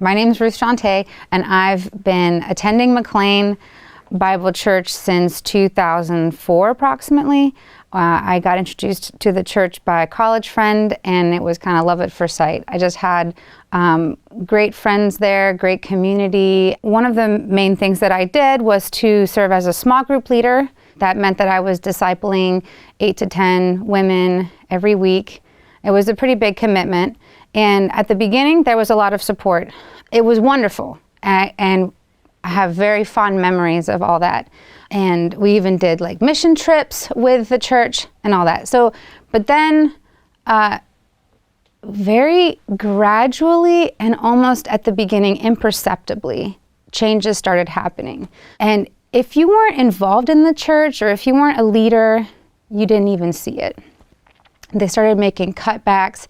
My name's Ruth Jeantet, and I've been attending McLean Bible Church since 2004 approximately. I got introduced to the church by a college friend, and it was kind of love at first sight. I just had great friends there, great community. One of the main things that I did was to serve as a small group leader. That meant that I was discipling 8 to 10 women every week. It was a pretty big commitment. And at the beginning, there was a lot of support. It was wonderful. And I have very fond memories of all that. And we even did like mission trips with the church and all that. So, but then very gradually and almost at the beginning, imperceptibly, changes started happening. And if you weren't involved in the church or if you weren't a leader, you didn't even see it. They started making cutbacks.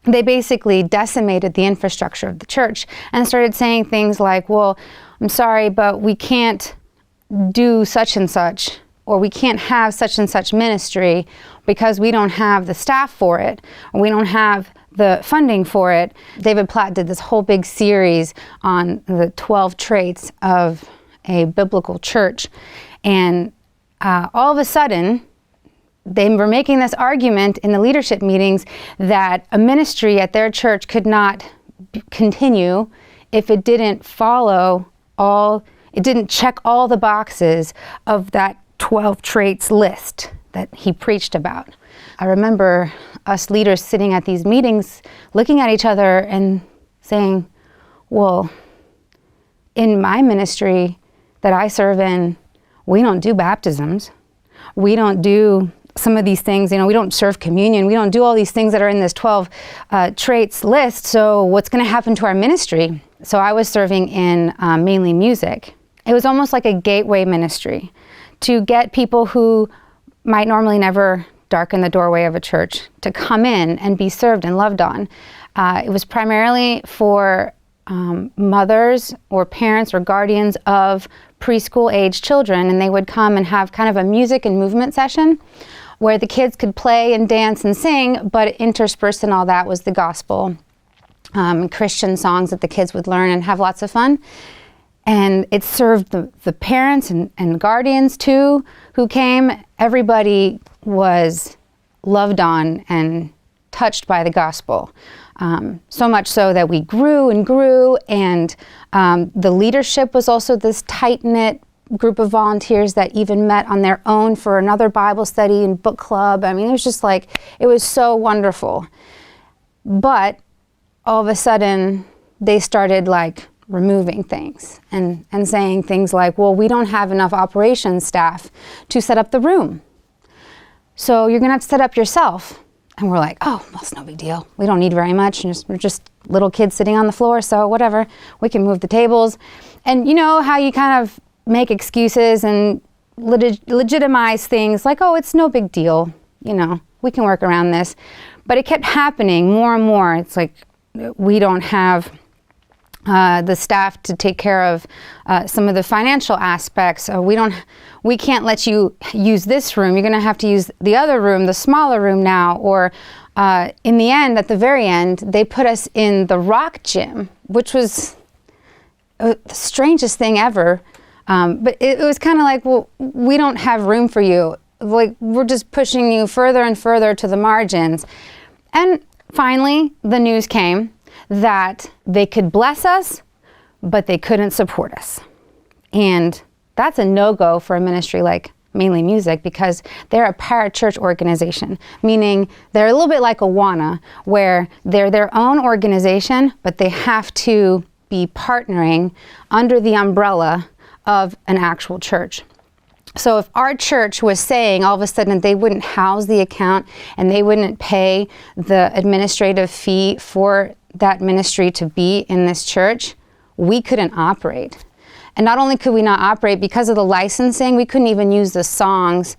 They basically decimated the infrastructure of the church and started saying things like, well, I'm sorry, but we can't do such and such, or we can't have such and such ministry because we don't have the staff for it, or we don't have the funding for it. David Platt did this whole big series on the 12 traits of a biblical church. And all of a sudden, they were making this argument in the leadership meetings that a ministry at their church could not continue if it didn't it didn't check all the boxes of that 12 traits list that he preached about. I remember us leaders sitting at these meetings, looking at each other and saying, well, in my ministry that I serve in, we don't do baptisms. We don't do some of these things, we don't serve communion. We don't do all these things that are in this 12 traits list. So what's going to happen to our ministry? So I was serving in mainly music. It was almost like a gateway ministry to get people who might normally never darken the doorway of a church to come in and be served and loved on. It was primarily for mothers or parents or guardians of preschool age children, and they would come and have kind of a music and movement session where the kids could play and dance and sing, but interspersed in all that was the gospel, Christian songs that the kids would learn and have lots of fun. And it served the parents and guardians too who came. Everybody was loved on and touched by the gospel. So much so that we grew and grew, and the leadership was also this tight-knit group of volunteers that even met on their own for another Bible study and book club. I mean, it was just like, it was so wonderful. But all of a sudden, they started like removing things and saying things like, well, we don't have enough operations staff to set up the room. So you're gonna have to set up yourself. And we're like, oh, well, it's no big deal. We don't need very much. We're just little kids sitting on the floor, so whatever. We can move the tables. And you know how you kind of make excuses and legitimize things like, oh, it's no big deal. We can work around this. But it kept happening more and more. It's like we don't have the staff to take care of some of the financial aspects. We can't let you use this room. You're going to have to use the other room, the smaller room now. Or in the end, at the very end, they put us in the rock gym, which was the strangest thing ever. But it was kind of like, well, we don't have room for you. Like, we're just pushing you further and further to the margins. And finally, the news came that they could bless us, but they couldn't support us. And that's a no-go for a ministry like Mainly Music, because they're a parachurch organization, meaning they're a little bit like Awana, where they're their own organization, but they have to be partnering under the umbrella of an actual church. So if our church was saying all of a sudden they wouldn't house the account and they wouldn't pay the administrative fee for that ministry to be in this church, we couldn't operate. And not only could we not operate because of the licensing, we couldn't even use the songs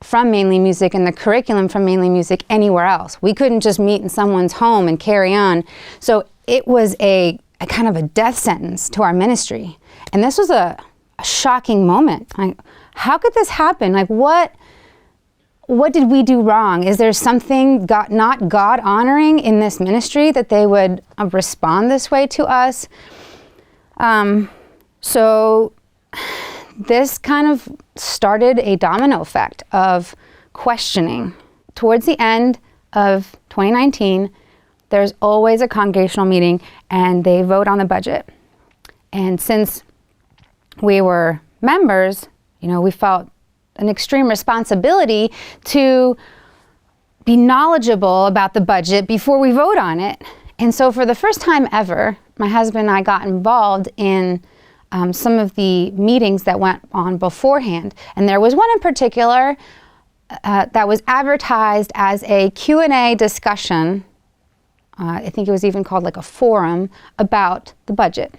from Mainly Music and the curriculum from Mainly Music anywhere else. We couldn't just meet in someone's home and carry on. So it was a kind of a death sentence to our ministry. And this was a shocking moment. Like, how could this happen? Like, what did we do wrong? Is there something not God honoring in this ministry that they would respond this way to us? So this kind of started a domino effect of questioning. Towards the end of 2019, there's always a congregational meeting and they vote on the budget. And since we were members, we felt an extreme responsibility to be knowledgeable about the budget before we vote on it. And so for the first time ever, my husband and I got involved in some of the meetings that went on beforehand. And there was one in particular that was advertised as a Q&A discussion. I think it was even called like a forum about the budget.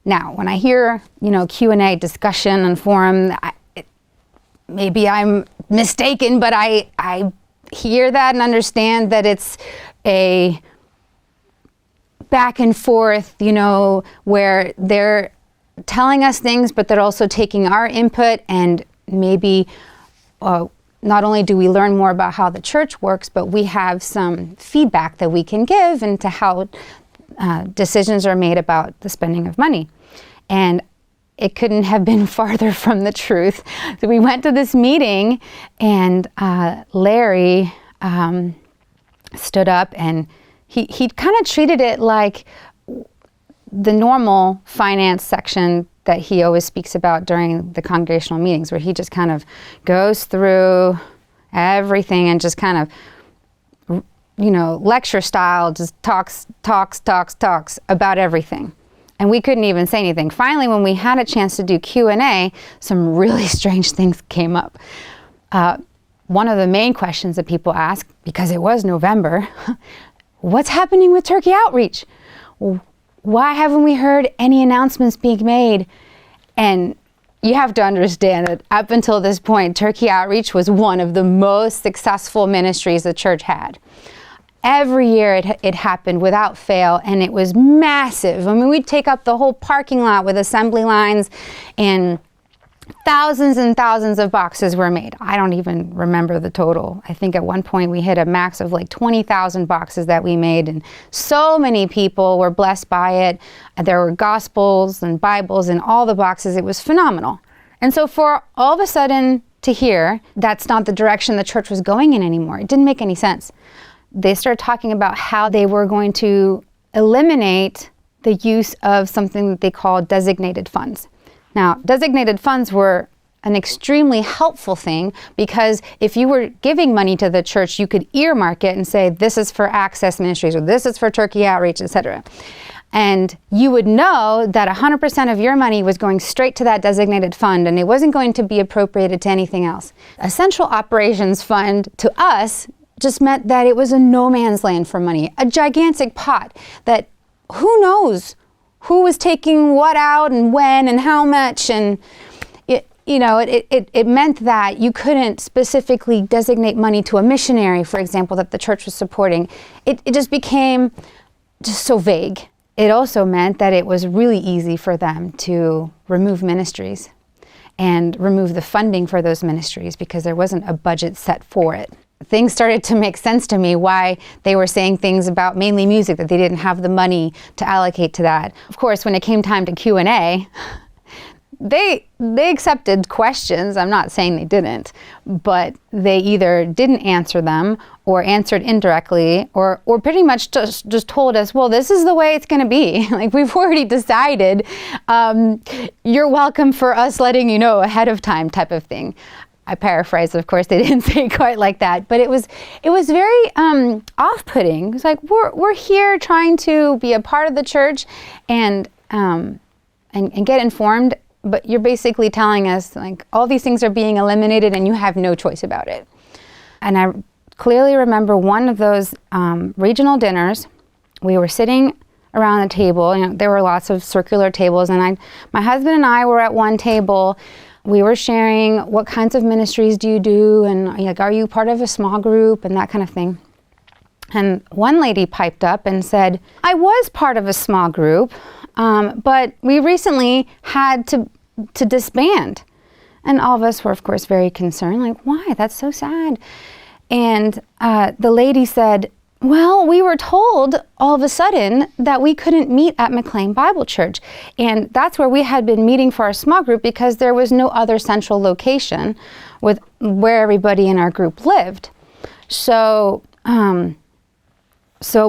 Now, when I hear, Q&A discussion and forum, maybe I'm mistaken, but I hear that and understand that it's a back and forth, where they're telling us things, but they're also taking our input, and maybe not only do we learn more about how the church works, but we have some feedback that we can give into how decisions are made about the spending of money. And it couldn't have been farther from the truth. So we went to this meeting, and Larry stood up, and he kind of treated it like the normal finance section that he always speaks about during the congregational meetings, where he just kind of goes through everything and just kind of, lecture style, just talks about everything. And we couldn't even say anything. Finally, when we had a chance to do Q&A, some really strange things came up. One of the main questions that people asked, because it was November, what's happening with Turkey Outreach? Why haven't we heard any announcements being made? And you have to understand that up until this point, Turkey Outreach was one of the most successful ministries the church had. Every year it happened without fail, and it was massive. I mean, we'd take up the whole parking lot with assembly lines, and thousands and thousands of boxes were made. I don't even remember the total. I think at one point we hit a max of like 20,000 boxes that we made, and so many people were blessed by it. There were gospels and Bibles in all the boxes. It was phenomenal. And so for all of a sudden to hear that's not the direction the church was going in anymore, it didn't make any sense. They started talking about how they were going to eliminate the use of something that they called designated funds. Now, designated funds were an extremely helpful thing, because if you were giving money to the church, you could earmark it and say, this is for Access Ministries, or this is for Turkey Outreach, etc. And you would know that 100% of your money was going straight to that designated fund, and it wasn't going to be appropriated to anything else. A central operations fund, to us, just meant that it was a no man's land for money, a gigantic pot that who knows who was taking what out and when and how much. And it meant that you couldn't specifically designate money to a missionary, for example, that the church was supporting. It just became just so vague. It also meant that it was really easy for them to remove ministries and remove the funding for those ministries, because there wasn't a budget set for it. Things started to make sense to me, why they were saying things about mainly music, that they didn't have the money to allocate to that. Of course, when it came time to Q&A, they accepted questions. I'm not saying they didn't, but they either didn't answer them or answered indirectly, or pretty much just told us, well, this is the way it's going to be. Like, we've already decided. You're welcome for us letting you know ahead of time, type of thing. I paraphrase, of course, they didn't say quite like that, but it was very off-putting. It's like, we're here trying to be a part of the church and get informed, but you're basically telling us, like, all these things are being eliminated and you have no choice about it. And I clearly remember one of those regional dinners. We were sitting around a table, there were lots of circular tables, and my husband and I were at one table. We were sharing, what kinds of ministries do you do, and like, are you part of a small group, and that kind of thing. And one lady piped up and said, I was part of a small group, but we recently had to disband. And all of us were, of course, very concerned, like, why? That's so sad. And the lady said, Well, we were told all of a sudden that we couldn't meet at McLean Bible Church. And that's where we had been meeting for our small group because there was no other central location with where everybody in our group lived. So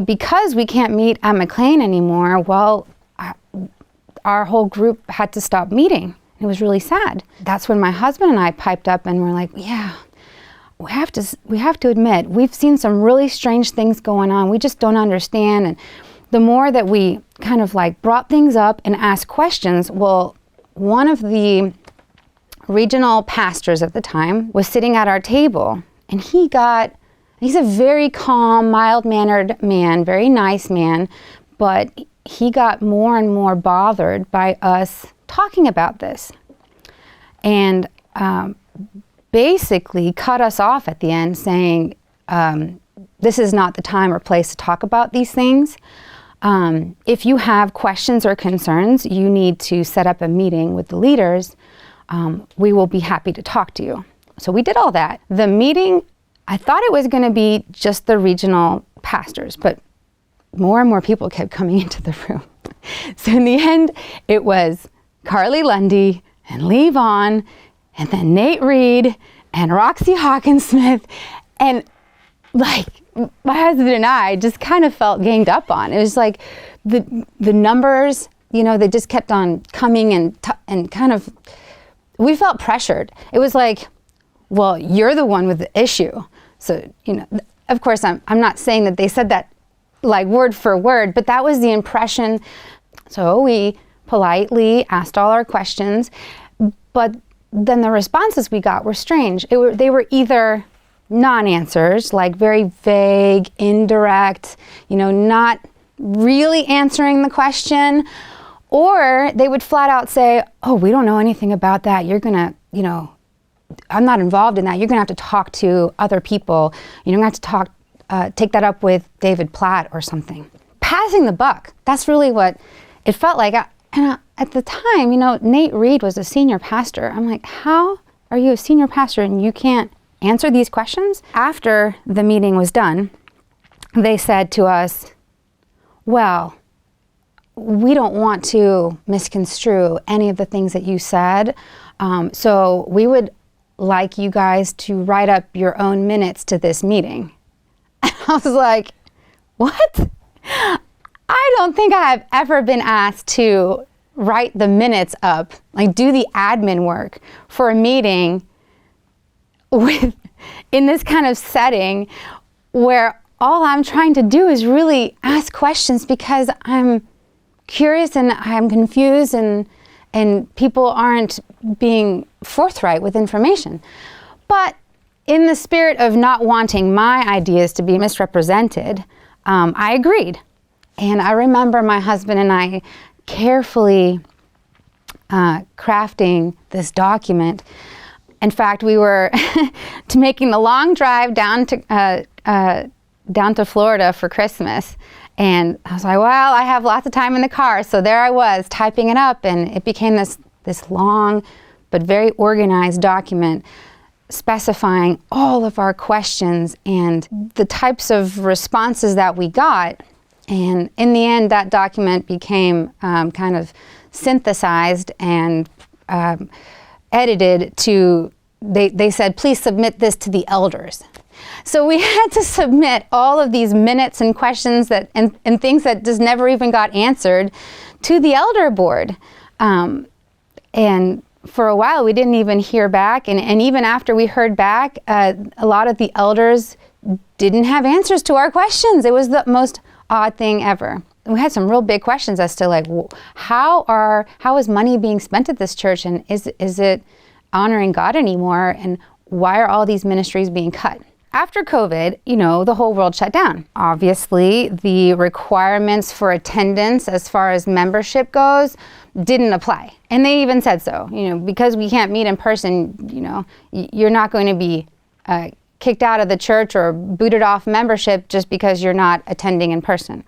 because we can't meet at McLean anymore, well, our whole group had to stop meeting. It was really sad. That's when my husband and I piped up and were like, yeah, we have to admit, we've seen some really strange things going on. We just don't understand. And the more that we kind of like brought things up and asked questions, well, one of the regional pastors at the time was sitting at our table, and he's a very calm, mild-mannered man, very nice man, but he got more and more bothered by us talking about this. And basically cut us off at the end saying, this is not the time or place to talk about these things. If you have questions or concerns, you need to set up a meeting with the leaders. We will be happy to talk to you. So we did all that. The meeting, I thought it was going to be just the regional pastors, but more and more people kept coming into the room. So in the end, it was Carly Lundy and Lee Vaughn, and then Nate Reed and Roxy Hawkins-Smith, and like my husband and I just kind of felt ganged up on. It was like the numbers, they just kept on coming and kind of, we felt pressured. It was like, well, you're the one with the issue. So, of course, I'm not saying that they said that like word for word, but that was the impression. So we politely asked all our questions, but then the responses we got were strange. They were either non-answers, like very vague, indirect, not really answering the question, or they would flat out say, oh, we don't know anything about that. You're gonna, I'm not involved in that. You're gonna have to talk to other people. You're gonna have to take that up with David Platt or something. Passing the buck, that's really what it felt like. And at the time, Nate Reed was a senior pastor. I'm like, how are you a senior pastor and you can't answer these questions? After the meeting was done, they said to us, well, we don't want to misconstrue any of the things that you said. So we would like you guys to write up your own minutes to this meeting. And I was like, what? I don't think I've ever been asked to write the minutes up, like do the admin work for a meeting in this kind of setting where all I'm trying to do is really ask questions because I'm curious and I'm confused and people aren't being forthright with information. But in the spirit of not wanting my ideas to be misrepresented, I agreed. And I remember my husband and I carefully crafting this document. In fact, we were making the long drive down to Florida for Christmas. And I was like, well, I have lots of time in the car. So there I was typing it up, and it became this long but very organized document specifying all of our questions and the types of responses that we got. And in the end, that document became kind of synthesized and edited to, they said, please submit this to the elders. So we had to submit all of these minutes and questions and things that just never even got answered to the elder board. And for a while, we didn't even hear back. And even after we heard back, a lot of the elders didn't have answers to our questions. It was the most odd thing ever. We had some real big questions as to like, how is money being spent at this church, and is it honoring God anymore, and why are all these ministries being cut? After COVID, the whole world shut down. Obviously, the requirements for attendance as far as membership goes didn't apply. And they even said so, because we can't meet in person, you're not going to be kicked out of the church or booted off membership just because you're not attending in person.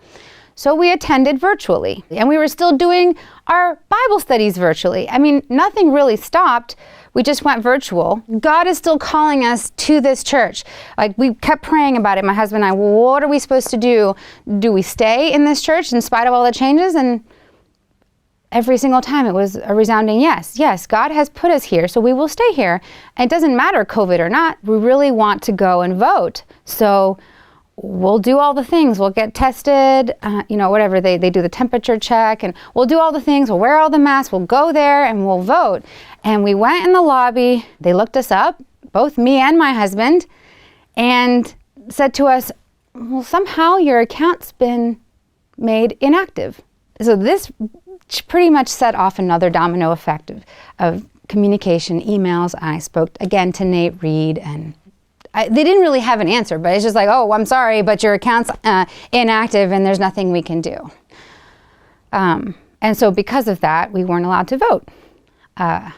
So we attended virtually, and we were still doing our Bible studies virtually. I mean, nothing really stopped. We just went virtual. God is still calling us to this church. Like, we kept praying about it, my husband and I. What are we supposed to do? Do we stay in this church in spite of all the changes? And every single time it was a resounding yes. Yes, God has put us here, so we will stay here. And it doesn't matter COVID or not. We really want to go and vote. So we'll do all the things. We'll get tested, whatever. They do the temperature check, and we'll do all the things. We'll wear all the masks. We'll go there and we'll vote. And we went in the lobby. They looked us up, both me and my husband, and said to us, well, somehow your account's been made inactive. So this pretty much set off another domino effect of communication, emails. I spoke again to Nate Reed, and they didn't really have an answer, but it's just like, oh, I'm sorry, but your account's inactive and there's nothing we can do. And so because of that, we weren't allowed to vote. I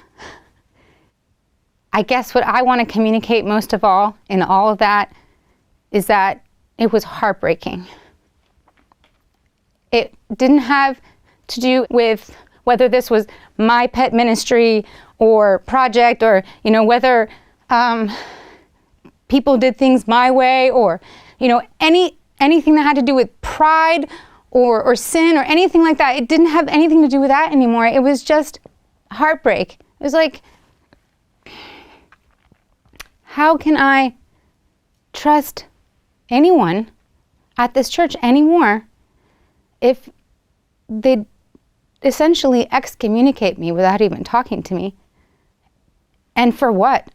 guess what I want to communicate most of all in all of that is that it was heartbreaking. It didn't have to do with whether this was my pet ministry or project, or whether people did things my way, or anything that had to do with pride or sin or anything like that. It didn't have anything to do with that anymore. It was just heartbreak. It was like, how can I trust anyone at this church anymore if they essentially excommunicate me without even talking to me? And for what?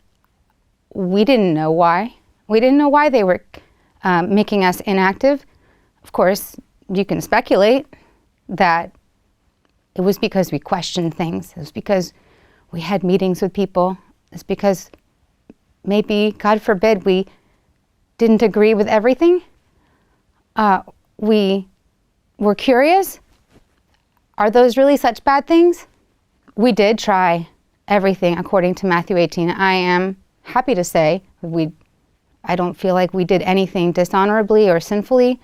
We didn't know why. We didn't know why they were making us inactive. Of course, you can speculate that it was because we questioned things. It was because we had meetings with people. It's because maybe, God forbid, we didn't agree with everything. We were curious. Are those really such bad things? We did try everything according to Matthew 18. I am happy to say I don't feel like we did anything dishonorably or sinfully.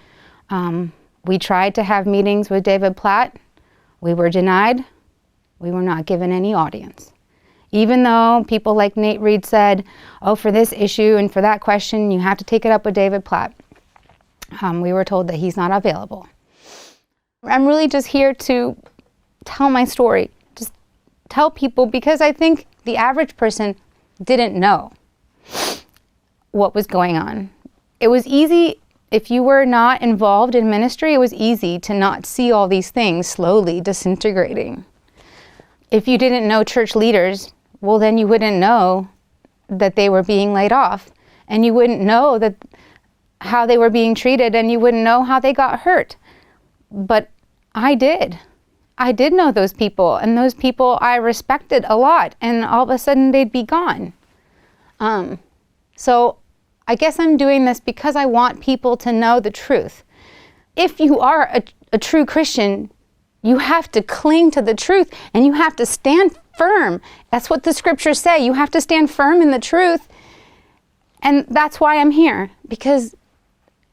We tried to have meetings with David Platt. We were denied. We were not given any audience. Even though people like Nate Reed said, oh, for this issue and for that question, you have to take it up with David Platt. We were told that he's not available. I'm really just here to tell my story, just tell people, because I think the average person didn't know what was going on. It was easy, if you were not involved in ministry, it was easy to not see all these things slowly disintegrating. If you didn't know church leaders, well, then you wouldn't know that they were being laid off, and you wouldn't know that how they were being treated, and you wouldn't know how they got hurt. But I did. I did know those people, and those people I respected a lot, and all of a sudden they'd be gone. So I guess I'm doing this because I want people to know the truth. If you are a true Christian, you have to cling to the truth, and you have to stand firm. That's what the scriptures say. You have to stand firm in the truth. And that's why I'm here, because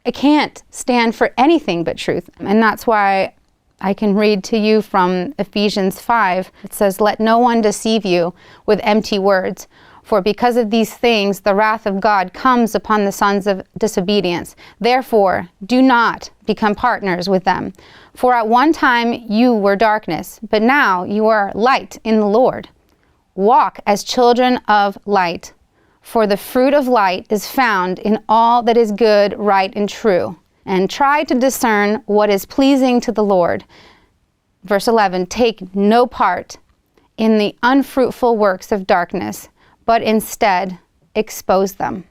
I can't stand for anything but truth. And that's why I can read to you from Ephesians 5. It says, let no one deceive you with empty words, for because of these things the wrath of God comes upon the sons of disobedience. Therefore, do not become partners with them. For at one time you were darkness, but now you are light in the Lord. Walk as children of light, for the fruit of light is found in all that is good, right, and true. And try to discern what is pleasing to the Lord. Verse 11, take no part in the unfruitful works of darkness, but instead expose them.